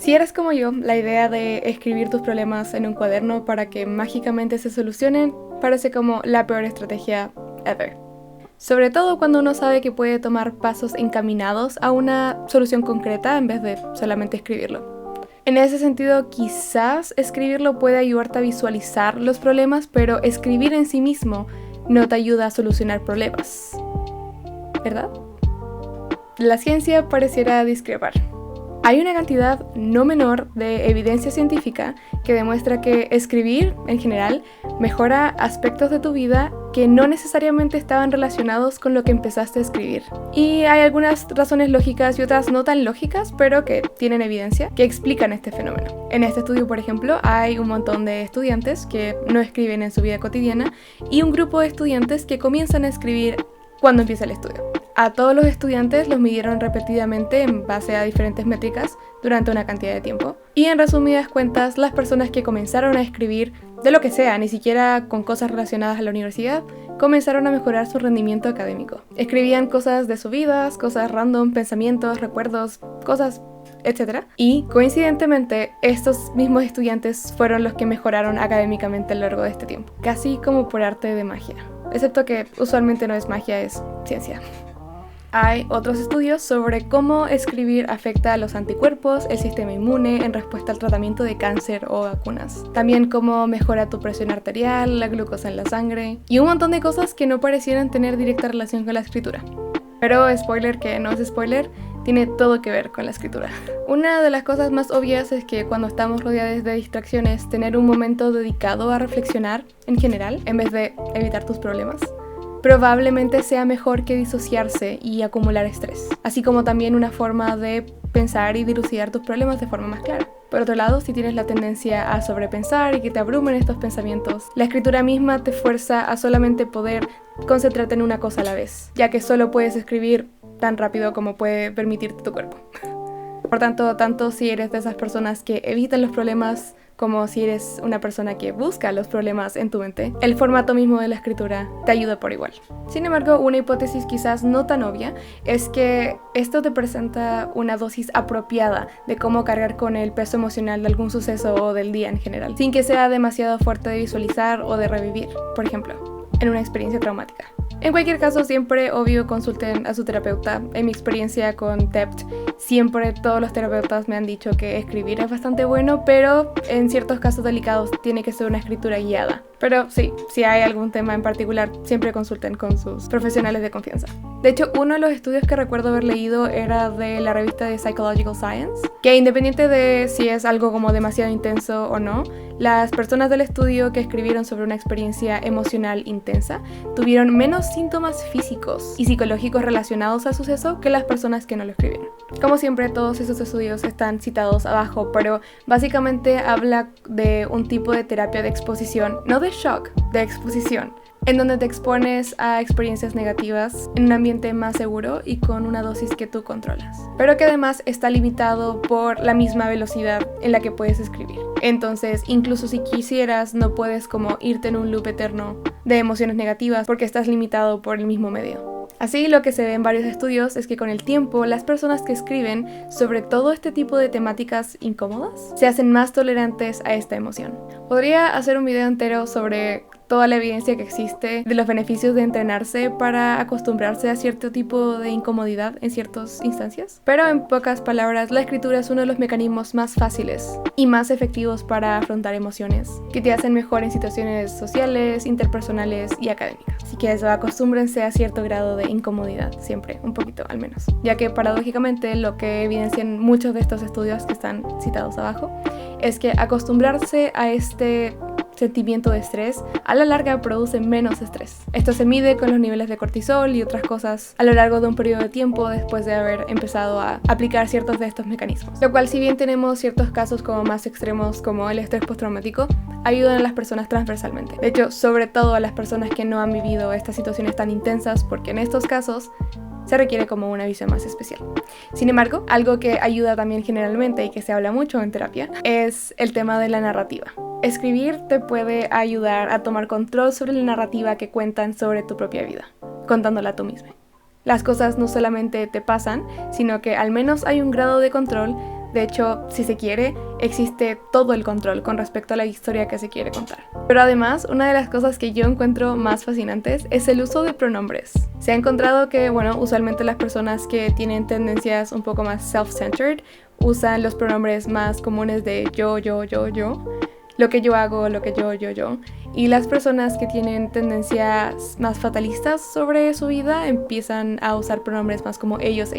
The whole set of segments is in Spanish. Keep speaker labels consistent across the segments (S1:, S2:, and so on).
S1: Si eres como yo, la idea de escribir tus problemas en un cuaderno para que mágicamente se solucionen parece como la peor estrategia ever. Sobre todo cuando uno sabe que puede tomar pasos encaminados a una solución concreta en vez de solamente escribirlo. En ese sentido, quizás escribirlo puede ayudarte a visualizar los problemas, pero escribir en sí mismo no te ayuda a solucionar problemas, ¿verdad? La ciencia pareciera discrepar. Hay una cantidad no menor de evidencia científica que demuestra que escribir, en general, mejora aspectos de tu vida que no necesariamente estaban relacionados con lo que empezaste a escribir. Y hay algunas razones lógicas y otras no tan lógicas, pero que tienen evidencia, que explican este fenómeno. En este estudio, por ejemplo, hay un montón de estudiantes que no escriben en su vida cotidiana y un grupo de estudiantes que comienzan a escribir cuando empieza el estudio. A todos los estudiantes los midieron repetidamente en base a diferentes métricas durante una cantidad de tiempo. Y en resumidas cuentas, las personas que comenzaron a escribir de lo que sea, ni siquiera con cosas relacionadas a la universidad, comenzaron a mejorar su rendimiento académico. Escribían cosas de sus vidas, cosas random, pensamientos, recuerdos, cosas, etc. Y coincidentemente, estos mismos estudiantes fueron los que mejoraron académicamente a lo largo de este tiempo. Casi como por arte de magia. Excepto que usualmente no es magia, es ciencia. Hay otros estudios sobre cómo escribir afecta a los anticuerpos, el sistema inmune en respuesta al tratamiento de cáncer o vacunas. También cómo mejora tu presión arterial, la glucosa en la sangre y un montón de cosas que no parecieran tener directa relación con la escritura. Pero spoiler que no es spoiler, tiene todo que ver con la escritura. Una de las cosas más obvias es que cuando estamos rodeados de distracciones, tener un momento dedicado a reflexionar en general, en vez de evitar tus problemas, probablemente sea mejor que disociarse y acumular estrés, así como también una forma de pensar y dilucidar tus problemas de forma más clara. Por otro lado, si tienes la tendencia a sobrepensar y que te abrumen estos pensamientos, la escritura misma te fuerza a solamente poder concentrarte en una cosa a la vez, ya que solo puedes escribir tan rápido como puede permitirte tu cuerpo. Por tanto si eres de esas personas que evitan los problemas como si eres una persona que busca los problemas en tu mente, el formato mismo de la escritura te ayuda por igual. Sin embargo, una hipótesis quizás no tan obvia es que esto te presenta una dosis apropiada de cómo cargar con el peso emocional de algún suceso o del día en general, sin que sea demasiado fuerte de visualizar o de revivir, por ejemplo, en una experiencia traumática. En cualquier caso, siempre, obvio, consulten a su terapeuta. En mi experiencia con TEPT, siempre todos los terapeutas me han dicho que escribir es bastante bueno, pero en ciertos casos delicados tiene que ser una escritura guiada. Pero sí, si hay algún tema en particular, siempre consulten con sus profesionales de confianza. De hecho, uno de los estudios que recuerdo haber leído era de la revista de Psychological Science, que independiente de si es algo como demasiado intenso o no, las personas del estudio que escribieron sobre una experiencia emocional intensa tuvieron menos síntomas físicos y psicológicos relacionados al suceso que las personas que no lo escribieron. Como siempre, todos esos estudios están citados abajo, pero básicamente habla de un tipo de terapia de exposición, no de shock, de exposición, en donde te expones a experiencias negativas en un ambiente más seguro y con una dosis que tú controlas, pero que además está limitado por la misma velocidad en la que puedes escribir. Entonces, incluso si quisieras, no puedes como irte en un loop eterno de emociones negativas porque estás limitado por el mismo medio. Así, lo que se ve en varios estudios es que con el tiempo, las personas que escriben sobre todo este tipo de temáticas incómodas se hacen más tolerantes a esta emoción. Podría hacer un video entero sobre toda la evidencia que existe de los beneficios de entrenarse para acostumbrarse a cierto tipo de incomodidad en ciertas instancias. Pero en pocas palabras, la escritura es uno de los mecanismos más fáciles y más efectivos para afrontar emociones, que te hacen mejor en situaciones sociales, interpersonales y académicas. Así que eso, acostúmbrense a cierto grado de incomodidad, siempre, un poquito al menos. Ya que paradójicamente lo que evidencian muchos de estos estudios que están citados abajo es que acostumbrarse a este sentimiento de estrés a la larga produce menos estrés. Esto se mide con los niveles de cortisol y otras cosas a lo largo de un periodo de tiempo después de haber empezado a aplicar ciertos de estos mecanismos. Lo cual, si bien tenemos ciertos casos como más extremos como el estrés postraumático, ayudan a las personas transversalmente. De hecho, sobre todo a las personas que no han vivido estas situaciones tan intensas, porque en estos casos se requiere como una visión más especial. Sin embargo, algo que ayuda también generalmente y que se habla mucho en terapia es el tema de la narrativa. Escribir te puede ayudar a tomar control sobre la narrativa que cuentan sobre tu propia vida, contándola tú misma. Las cosas no solamente te pasan, sino que al menos hay un grado de control De hecho, si se quiere, existe todo el control con respecto a la historia que se quiere contar. Pero además, una de las cosas que yo encuentro más fascinantes es el uso de pronombres. Se ha encontrado que, usualmente las personas que tienen tendencias un poco más self-centered usan los pronombres más comunes de yo, lo que yo hago, lo que yo. Y las personas que tienen tendencias más fatalistas sobre su vida empiezan a usar pronombres más como ellos,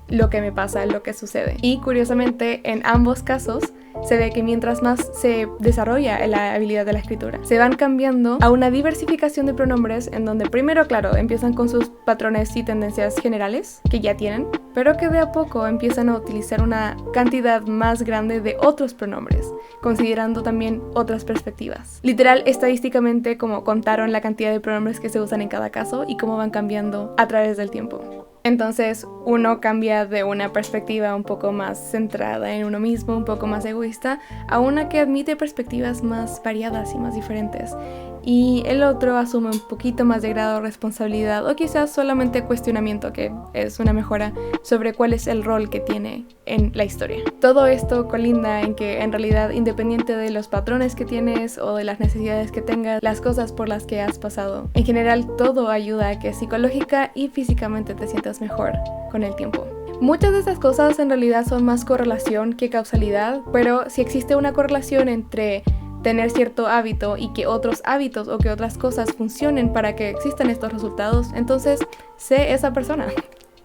S1: lo que me pasa, lo que sucede. Y curiosamente, en ambos casos, se ve que mientras más se desarrolla la habilidad de la escritura, se van cambiando a una diversificación de pronombres en donde primero, claro, empiezan con sus patrones y tendencias generales que ya tienen, pero que de a poco empiezan a utilizar una cantidad más grande de otros pronombres, considerando también otras perspectivas. Literal, estadísticamente, como contaron la cantidad de pronombres que se usan en cada caso y cómo van cambiando a través del tiempo. Entonces uno cambia de una perspectiva un poco más centrada en uno mismo, un poco más egoísta, a una que admite perspectivas más variadas y más diferentes. Y el otro asume un poquito más de grado de responsabilidad o quizás solamente cuestionamiento, que es una mejora sobre cuál es el rol que tiene en la historia. Todo esto colinda en que en realidad, independiente de los patrones que tienes o de las necesidades que tengas, las cosas por las que has pasado, en general todo ayuda a que psicológica y físicamente te sientas mejor con el tiempo. Muchas de estas cosas en realidad son más correlación que causalidad, pero si existe una correlación entre tener cierto hábito y que otros hábitos o que otras cosas funcionen para que existan estos resultados, entonces sé esa persona.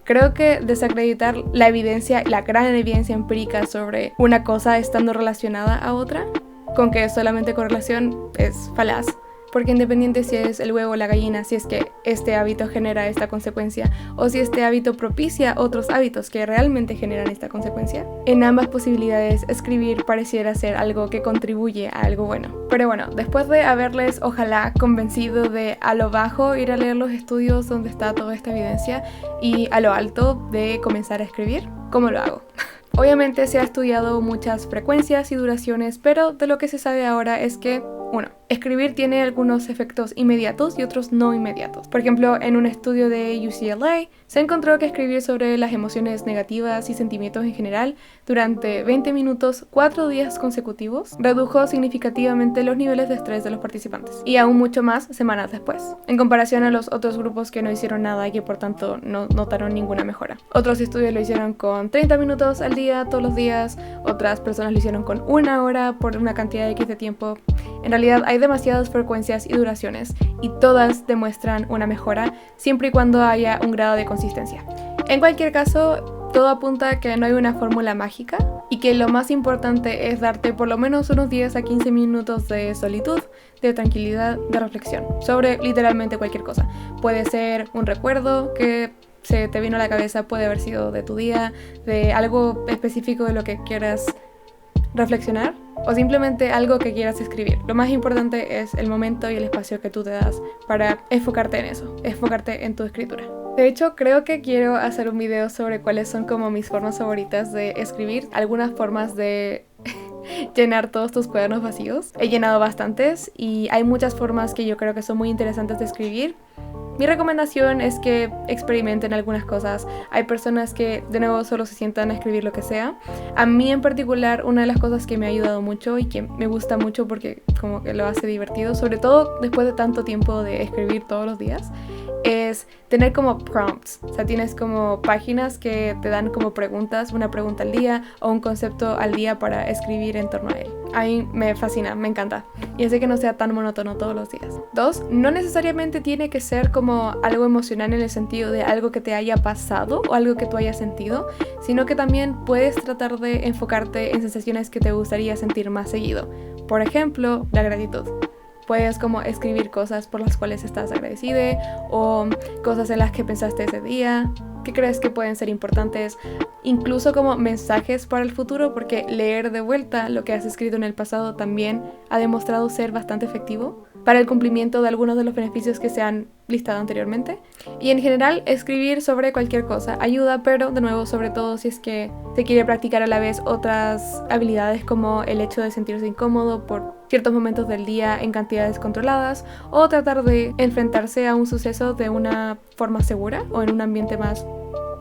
S1: Creo que desacreditar la evidencia, la gran evidencia empírica sobre una cosa estando relacionada a otra, con que es solamente correlación, es falaz. Porque independiente si es el huevo o la gallina, si es que este hábito genera esta consecuencia o si este hábito propicia otros hábitos que realmente generan esta consecuencia, en ambas posibilidades escribir pareciera ser algo que contribuye a algo bueno. Pero después de haberles ojalá convencido de a lo bajo ir a leer los estudios donde está toda esta evidencia y a lo alto de comenzar a escribir, ¿cómo lo hago? Obviamente se ha estudiado muchas frecuencias y duraciones, pero de lo que se sabe ahora es que 1. Escribir tiene algunos efectos inmediatos y otros no inmediatos. Por ejemplo, en un estudio de UCLA se encontró que escribir sobre las emociones negativas y sentimientos en general durante 20 minutos 4 días consecutivos redujo significativamente los niveles de estrés de los participantes, y aún mucho más semanas después, en comparación a los otros grupos que no hicieron nada y que por tanto no notaron ninguna mejora. Otros estudios lo hicieron con 30 minutos al día, todos los días, otras personas lo hicieron con 1 hora por una cantidad de X de tiempo. En realidad hay demasiadas frecuencias y duraciones y todas demuestran una mejora siempre y cuando haya un grado de consistencia. En cualquier caso, todo apunta a que no hay una fórmula mágica y que lo más importante es darte por lo menos unos 10 a 15 minutos de solitud, de tranquilidad, de reflexión sobre literalmente cualquier cosa. Puede ser un recuerdo que se te vino a la cabeza, puede haber sido de tu día, de algo específico de lo que quieras reflexionar o simplemente algo que quieras escribir. Lo más importante es el momento y el espacio que tú te das para enfocarte en eso, enfocarte en tu escritura. De hecho, creo que quiero hacer un video sobre cuáles son como mis formas favoritas de escribir, algunas formas de llenar todos tus cuadernos vacíos. He llenado bastantes y hay muchas formas que yo creo que son muy interesantes de escribir. Mi recomendación es que experimenten algunas cosas. Hay personas que de nuevo solo se sientan a escribir lo que sea. A mí en particular, una de las cosas que me ha ayudado mucho y que me gusta mucho porque como que lo hace divertido, sobre todo después de tanto tiempo de escribir todos los días, es tener como prompts. O sea, tienes como páginas que te dan como preguntas, una pregunta al día o un concepto al día para escribir en torno a él. A mí me fascina, me encanta. Y hace que no sea tan monótono todos los días. 2. No necesariamente tiene que ser como algo emocional en el sentido de algo que te haya pasado o algo que tú hayas sentido, sino que también puedes tratar de enfocarte en sensaciones que te gustaría sentir más seguido. Por ejemplo, la gratitud. Puedes como escribir cosas por las cuales estás agradecido o cosas en las que pensaste ese día, que crees que pueden ser importantes, incluso como mensajes para el futuro, porque leer de vuelta lo que has escrito en el pasado también ha demostrado ser bastante efectivo para el cumplimiento de algunos de los beneficios que se han listado anteriormente. Y en general, escribir sobre cualquier cosa ayuda, pero de nuevo, sobre todo si es que se quiere practicar a la vez otras habilidades como el hecho de sentirse incómodo por ciertos momentos del día en cantidades controladas o tratar de enfrentarse a un suceso de una forma segura o en un ambiente más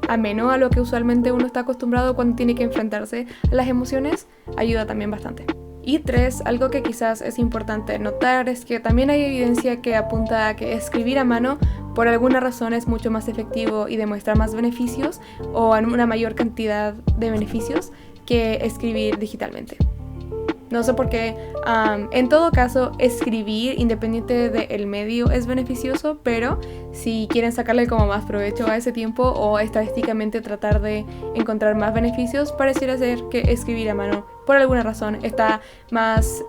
S1: ameno a lo que usualmente uno está acostumbrado cuando tiene que enfrentarse a las emociones, ayuda también bastante. Y 3, algo que quizás es importante notar es que también hay evidencia que apunta a que escribir a mano por alguna razón es mucho más efectivo y demuestra más beneficios o una mayor cantidad de beneficios que escribir digitalmente. No sé por qué, en todo caso, escribir independiente del medio es beneficioso, pero si quieren sacarle como más provecho a ese tiempo o estadísticamente tratar de encontrar más beneficios, pareciera ser que escribir a mano, por alguna razón, está más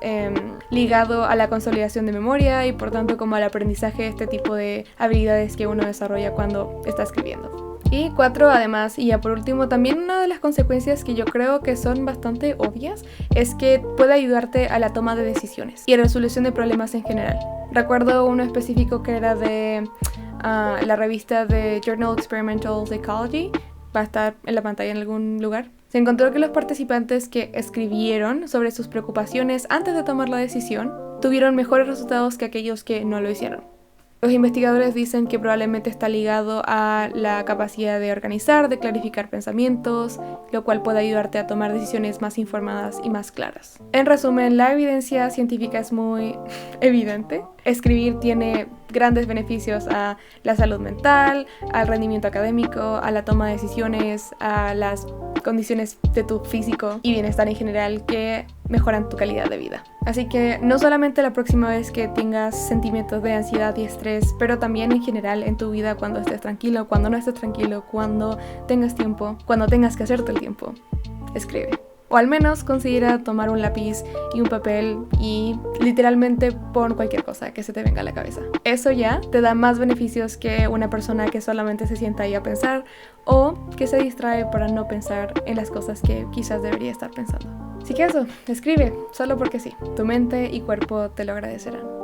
S1: ligado a la consolidación de memoria y por tanto como al aprendizaje de este tipo de habilidades que uno desarrolla cuando está escribiendo. Y 4, además, y ya por último, también una de las consecuencias que yo creo que son bastante obvias es que puede ayudarte a la toma de decisiones y a la resolución de problemas en general. Recuerdo uno específico que era de la revista de Journal Experimental Psychology, va a estar en la pantalla en algún lugar. Se encontró que los participantes que escribieron sobre sus preocupaciones antes de tomar la decisión tuvieron mejores resultados que aquellos que no lo hicieron. Los investigadores dicen que probablemente está ligado a la capacidad de organizar, de clarificar pensamientos, lo cual puede ayudarte a tomar decisiones más informadas y más claras. En resumen, la evidencia científica es muy evidente. Escribir tiene grandes beneficios a la salud mental, al rendimiento académico, a la toma de decisiones, a las condiciones de tu físico y bienestar en general que mejoran tu calidad de vida. Así que no solamente la próxima vez que tengas sentimientos de ansiedad y estrés, pero también en general en tu vida cuando estés tranquilo, cuando no estés tranquilo, cuando tengas tiempo, cuando tengas que hacerte el tiempo, escribe. O al menos considera tomar un lápiz y un papel y literalmente pon cualquier cosa que se te venga a la cabeza. Eso ya te da más beneficios que una persona que solamente se sienta ahí a pensar o que se distrae para no pensar en las cosas que quizás debería estar pensando. Así que eso, escribe, solo porque sí. Tu mente y cuerpo te lo agradecerán.